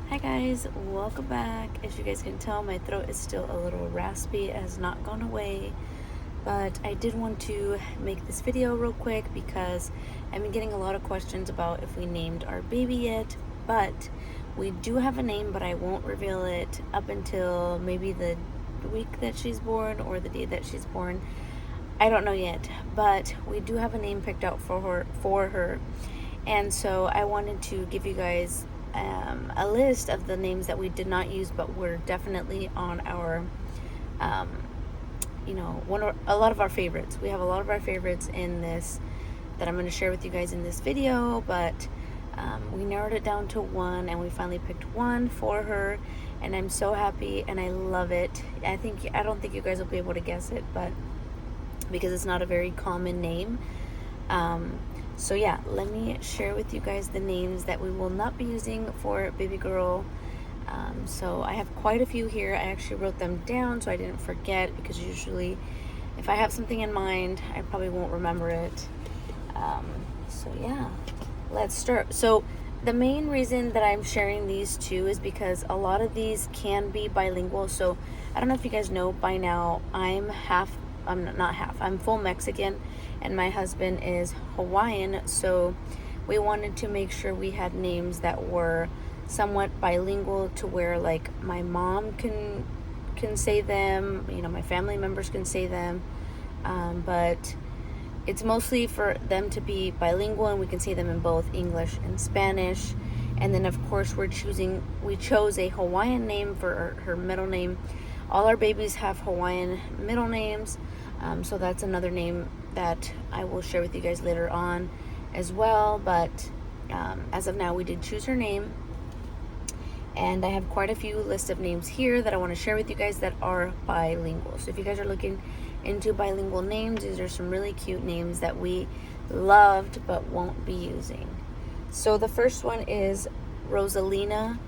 Hi guys, welcome back. As you guys can tell, my throat is still a little raspy. It has not gone away, but I did want to make this video real quick because I've been getting a lot of questions about if we named our baby yet, but we do have a name, but I won't reveal it up until maybe the week that she's born or the day that she's born. I don't know yet, but we do have a name picked out for her. And so I wanted to give you guys a list of the names that we did not use, but were definitely on our, a lot of our favorites. We have a lot of our favorites in this that I'm going to share with you guys in this video, but we narrowed it down to one, and we finally picked one for her, and I'm so happy, and I love it. I don't think you guys will be able to guess it, but because it's not a very common name. So yeah, let me share with you guys the names that we will not be using for baby girl. So I have quite a few here. I actually wrote them down so I didn't forget, because usually if I have something in mind, I probably won't remember it. So yeah, let's start. So the main reason that I'm sharing these two is because a lot of these can be bilingual. So I don't know if you guys know by now, I'm not half, I'm full Mexican, and my husband is Hawaiian. So we wanted to make sure we had names that were somewhat bilingual, to where like my mom can say them, my family members can say them, but it's mostly for them to be bilingual, and we can say them in both English and Spanish. And then of course we chose a Hawaiian name for her middle name. All our babies have Hawaiian middle names, so that's another name that I will share with you guys later on as well. But as of now, we did choose her name, and I have quite a few list of names here that I want to share with you guys that are bilingual. So if you guys are looking into bilingual names, these are some really cute names that we loved but won't be using. So the first one is Rosalina.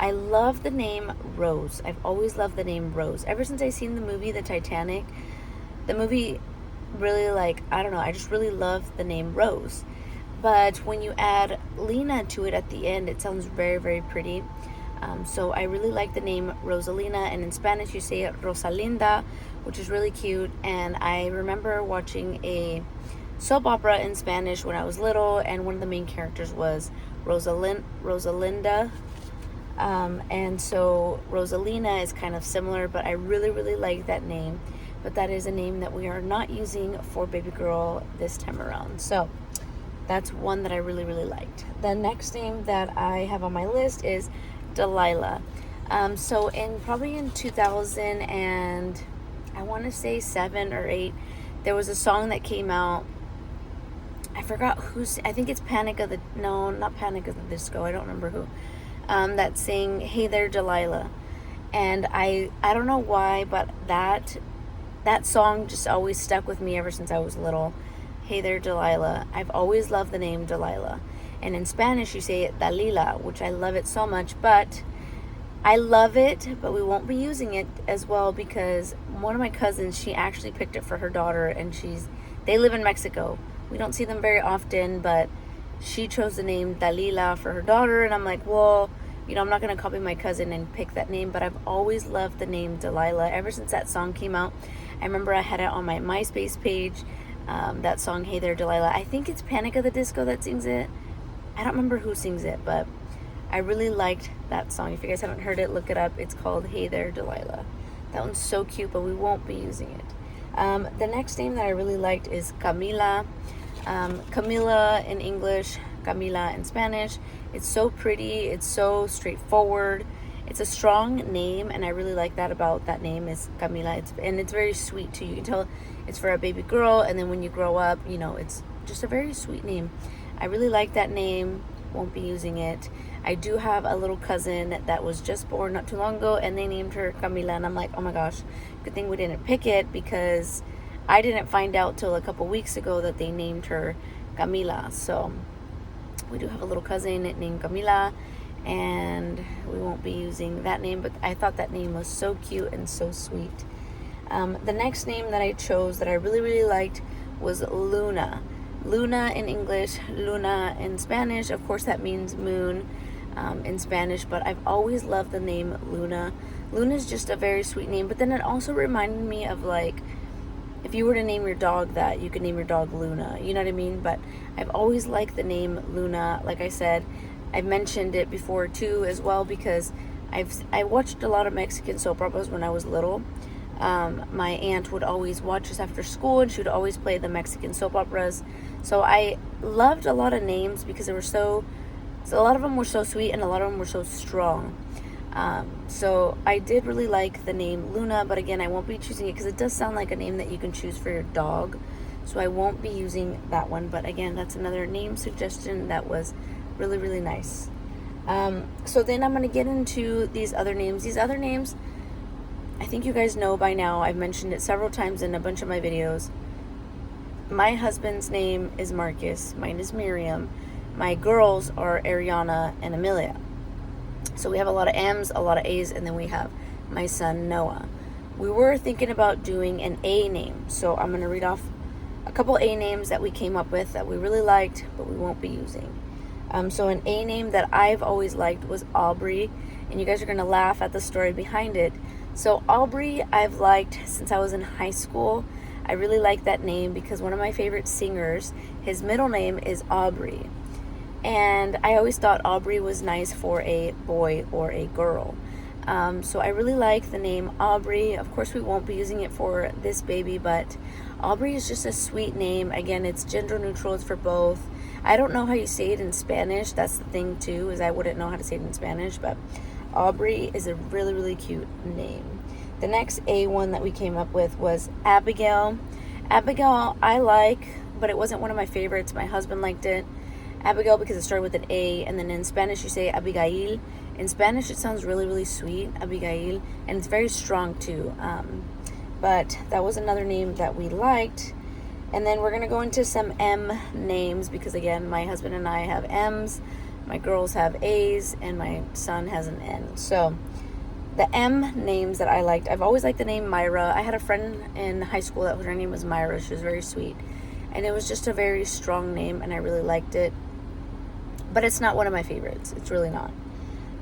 I love the name Rose. I've always loved the name Rose. Ever since I seen the movie, The Titanic, the movie really, I don't know, I just really love the name Rose. But when you add Lina to it at the end, it sounds very, very pretty. So I really like the name Rosalina, and in Spanish you say Rosalinda, which is really cute. And I remember watching a soap opera in Spanish when I was little, and one of the main characters was Rosalinda. And so Rosalina is kind of similar, but I really, really like that name. But that is a name that we are not using for baby girl this time around. So that's one that I really, really liked. The next name that I have on my list is Delilah. So probably in 2000 and I want to say 7 or 8, there was a song that came out. I forgot I think it's not Panic of the Disco. I don't remember who. That sang "Hey There Delilah," and I don't know why, but that song just always stuck with me ever since I was little. Hey There Delilah. I've always loved the name Delilah, and in Spanish you say it Dalila, which I love it so much. But I love it, but we won't be using it as well, because one of my cousins, she actually picked it for her daughter, and they live in Mexico. We don't see them very often, but she chose the name Dalila for her daughter, and I'm like, well, I'm not going to copy my cousin and pick that name, but I've always loved the name Delilah ever since that song came out. I remember I had it on my MySpace page, that song, Hey There Delilah. I think it's Panic of the Disco that sings it. I don't remember who sings it, but I really liked that song. If you guys haven't heard it, look it up. It's called Hey There Delilah. That one's so cute, but we won't be using it. The next name that I really liked is Camila. Camila in English, Camila in Spanish. It's so pretty, it's so straightforward, it's a strong name, and I really like that about that name is Camila. It's very sweet too. You can tell it's for a baby girl, and then when you grow up, it's just a very sweet name. I really like that name, won't be using it. I do have a little cousin that was just born not too long ago, and they named her Camila, and I'm like, oh my gosh, good thing we didn't pick it, because I didn't find out till a couple weeks ago that they named her Camila. So we do have a little cousin named Camila, and we won't be using that name, but I thought that name was so cute and so sweet. The next name that I chose that I really, really liked was Luna. Luna in English, Luna in Spanish. Of course, that means moon. in Spanish, but I've always loved the name Luna. Luna is just a very sweet name, but then it also reminded me of, like, if you were to name your dog that, you could name your dog Luna, you know what I mean? But I've always liked the name Luna. Like I said, I've mentioned it before too as well, because I watched a lot of Mexican soap operas when I was little. My aunt would always watch us after school, and she would always play the Mexican soap operas. So I loved a lot of names because they were so a lot of them were so sweet, and a lot of them were so strong. So I did really like the name Luna, but again, I won't be choosing it because it does sound like a name that you can choose for your dog. So I won't be using that one. But again, that's another name suggestion that was really, really nice. So then I'm going to get into these other names. These other names, I think you guys know by now. I've mentioned it several times in a bunch of my videos. My husband's name is Marcus. Mine is Miriam. My girls are Ariana and Amelia. So we have a lot of M's, a lot of A's, and then we have my son Noah. We were thinking about doing an A name. So I'm going to read off a couple A names that we came up with that we really liked, but we won't be using. So an A name that I've always liked was Aubrey, and you guys are going to laugh at the story behind it. So Aubrey I've liked since I was in high school. I really like that name because one of my favorite singers, his middle name is Aubrey. And I always thought Aubrey was nice for a boy or a girl. So I really like the name Aubrey. Of course, we won't be using it for this baby, but Aubrey is just a sweet name. Again, it's gender neutral. It's for both. I don't know how you say it in Spanish. That's the thing, too, is I wouldn't know how to say it in Spanish. But Aubrey is a really, really cute name. The next A one that we came up with was Abigail. Abigail I like, but it wasn't one of my favorites. My husband liked it. Abigail because it started with an A, and then in Spanish you say Abigail. In Spanish it sounds really, really sweet, Abigail, and it's very strong too. But that was another name that we liked. And then we're going to go into some M names because, again, my husband and I have M's, my girls have A's, and my son has an N. So the M names that I liked, I've always liked the name Myra. I had a friend in high school that her name was Myra. She was very sweet. And it was just a very strong name, and I really liked it. But it's not one of my favorites. It's really not.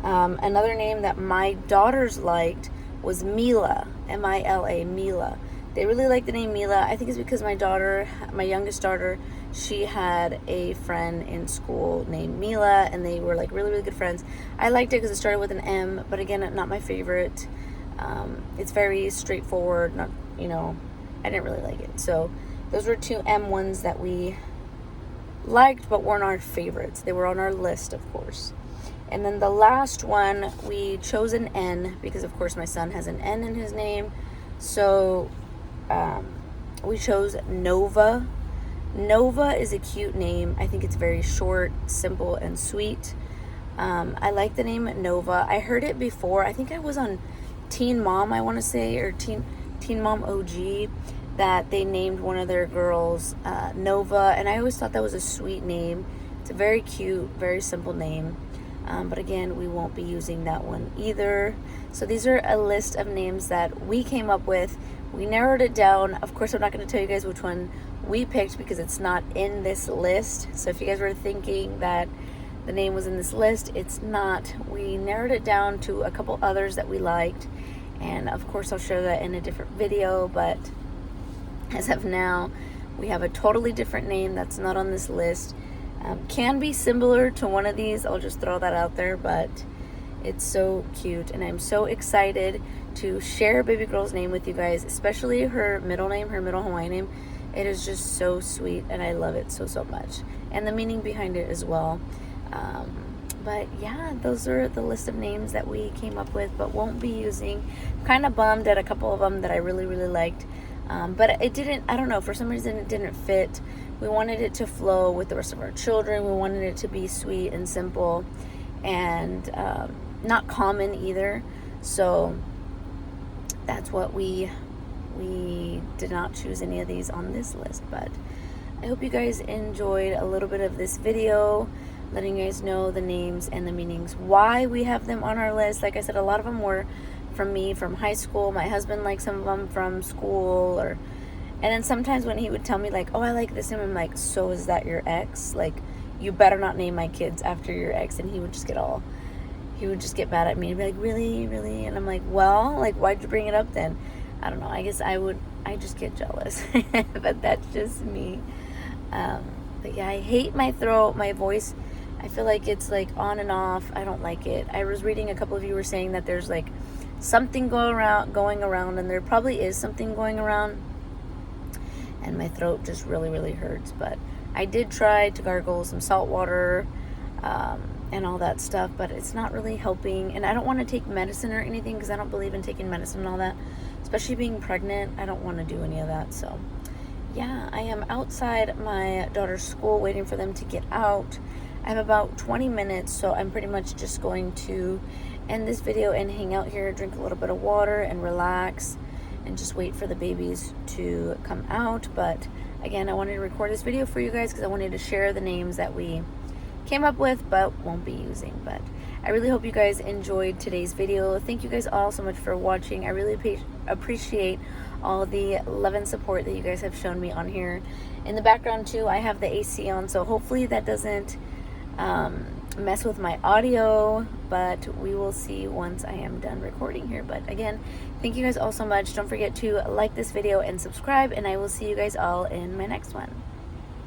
Another name that my daughters liked was Mila, M-I-L-A, Mila. They really liked the name Mila. I think it's because my daughter, my youngest daughter, she had a friend in school named Mila, and they were like really, really good friends. I liked it because it started with an M, but again, not my favorite. It's very straightforward. Not, I didn't really like it. So those were two M ones that we liked, but weren't our favorites. They were on our list, of course. And then the last one, we chose an N because, of course, my son has an N in his name. So we chose Nova. Nova is a cute name. I think it's very short, simple, and sweet. I like the name Nova. I heard it before. I think I was on Teen Mom, I want to say, or Teen Mom OG, that they named one of their girls Nova. And I always thought that was a sweet name. It's a very cute, very simple name. But again, we won't be using that one either. So these are a list of names that we came up with. We narrowed it down. Of course, I'm not going to tell you guys which one we picked because it's not in this list. So if you guys were thinking that the name was in this list, it's not. We narrowed it down to a couple others that we liked. And of course, I'll share that in a different video. But as of now, we have a totally different name that's not on this list. Can be similar to one of these. I'll just throw that out there, but it's so cute, and I'm so excited to share baby girl's name with you guys, especially her middle name, her middle Hawaiian name. It is just so sweet, and I love it so much, and the meaning behind it as well. But yeah, those are the list of names that we came up with, but won't be using. Kind of bummed at a couple of them that I really liked, but it didn't, I don't know, for some reason it didn't fit. We wanted it to flow with the rest of our children. We wanted it to be sweet and simple and not common either. So that's what we did not choose any of these on this list. But I hope you guys enjoyed a little bit of this video, letting you guys know the names and the meanings, why we have them on our list. Like I said, a lot of them were from me from high school. My husband liked some of them from school, and then sometimes when he would tell me, like, oh, I like this name, I'm like, so is that your ex? Like, you better not name my kids after your ex. And he would just get all he would just get mad at me and be like, really, really? And I'm like, well, like, why'd you bring it up then? I don't know. I guess I just get jealous. But that's just me. But yeah, I hate my throat, my voice. I feel like it's like on and off. I don't like it. I was reading, a couple of you were saying that there's like something going around, and there probably is something going around. And my throat just really, really hurts. But I did try to gargle some salt water and all that stuff, but it's not really helping. And I don't want to take medicine or anything because I don't believe in taking medicine and all that. Especially being pregnant, I don't want to do any of that. So yeah, I am outside my daughter's school waiting for them to get out. I have about 20 minutes, so I'm pretty much just going to end this video and hang out here, drink a little bit of water and relax and just wait for the babies to come out. But again, I wanted to record this video for you guys because I wanted to share the names that we came up with but won't be using. But I really hope you guys enjoyed today's video. Thank you guys all so much for watching. I really appreciate all the love and support that you guys have shown me on here. In the background too, I have the AC on, so hopefully that doesn't mess with my audio, but we will see once I am done recording here. But again, thank you guys all so much. Don't forget to like this video and subscribe, and I will see you guys all in my next one.